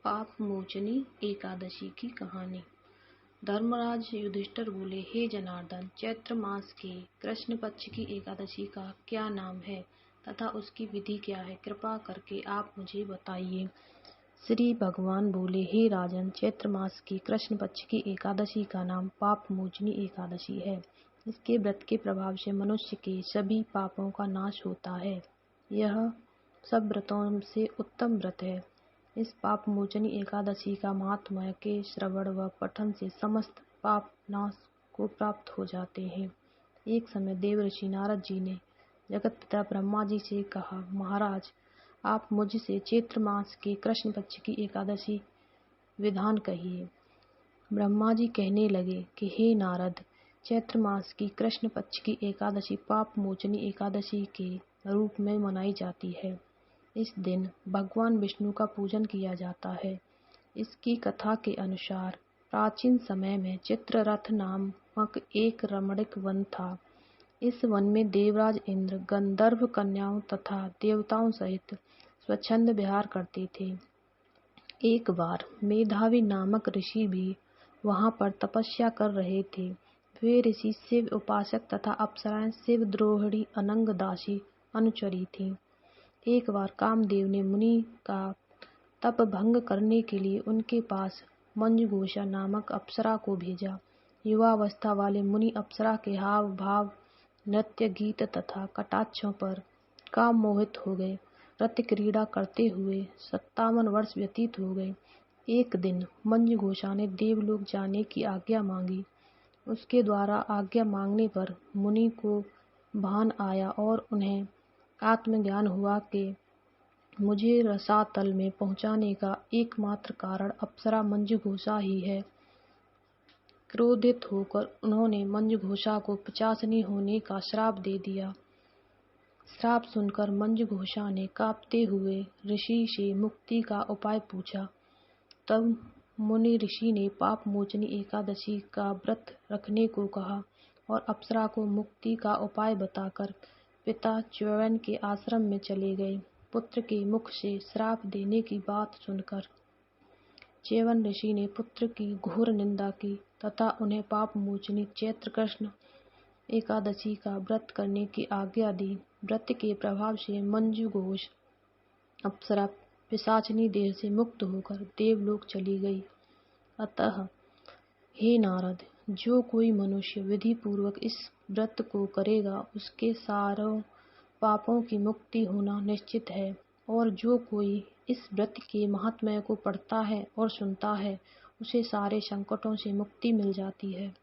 पाप मोचनी एकादशी की कहानी। धर्मराज युधिष्ठिर बोले, हे जनार्दन, चैत्र मास के कृष्ण पक्ष की एकादशी का क्या नाम है तथा उसकी विधि क्या है? कृपा करके आप मुझे बताइए। श्री भगवान बोले, हे राजन, चैत्र मास की कृष्ण पक्ष की एकादशी का नाम पाप मोचनी एकादशी है। इसके व्रत के प्रभाव से मनुष्य के सभी पापों का नाश होता है। यह सब व्रतों से उत्तम व्रत है। इस पाप मोचनी एकादशी का महात्म्य के श्रवण व पठन से समस्त पाप नाश को प्राप्त हो जाते हैं। एक समय देव ऋषि नारद जी ने जगत पिता ब्रह्मा जी से कहा, महाराज, आप मुझसे चैत्र मास के कृष्ण पक्ष की एकादशी विधान कहिए। ब्रह्मा जी कहने लगे कि हे नारद, चैत्र मास की कृष्ण पक्ष की एकादशी पाप मोचनी एकादशी के रूप में मनाई जाती है। इस दिन भगवान विष्णु का पूजन किया जाता है। इसकी कथा के अनुसार प्राचीन समय में चित्ररथ नामक एक रमणीक वन था। इस वन में देवराज इंद्र गंधर्व कन्याओं तथा देवताओं सहित स्वच्छंद विहार करते थे। एक बार मेधावी नामक ऋषि भी वहां पर तपस्या कर रहे थे। वे ऋषि शिव उपासक तथा अप्सराएं शिव द्रोहिणी अनंग दासी अनुचरी थीं। एक बार कामदेव ने मुनि का तप भंग करने के लिए उनके पास मंजुघोषा नामक अप्सरा को भेजा। युवावस्था वाले मुनि अप्सरा के हाव भाव, नृत्य, गीत तथा कटाक्षों पर काम मोहित हो गए। रति क्रीड़ा करते हुए 57 वर्ष व्यतीत हो गए। एक दिन मंजुघोषा ने देवलोक जाने की आज्ञा मांगी। उसके द्वारा आज्ञा मांगने पर मुनि को भान आया और उन्हें आत्मज्ञान हुआ कि मुझे रसातल में पहुंचाने का एकमात्र कारण अप्सरा मंजुघोषा ही है। क्रोधित होकर उन्होंने मंजुघोषा को पिशाचिनी होने का श्राप दे दिया। श्राप सुनकर मंजुघोषा ने कांपते हुए ऋषि से मुक्ति का उपाय पूछा। तब मुनि ऋषि ने पाप मोचनी एकादशी का व्रत रखने को कहा और अप्सरा को मुक्ति का उपाय बताकर पिता च्यवन के आश्रम में चले गए। पुत्र के मुख से श्राप देने की बात सुनकर च्यवन ऋषि ने पुत्र की घोर निंदा की तथा उन्हें पाप मोचनी चैत्र कृष्ण एकादशी का व्रत करने की आज्ञा दी। व्रत के प्रभाव से मंजुघोष अप्सरा पिशाचिनी देह से मुक्त होकर देवलोक चली गई। अतः हे नारद, जो कोई मनुष्य विधि पूर्वक इस व्रत को करेगा उसके सारों पापों की मुक्ति होना निश्चित है। और जो कोई इस व्रत के महात्म्य को पढ़ता है और सुनता है उसे सारे संकटों से मुक्ति मिल जाती है।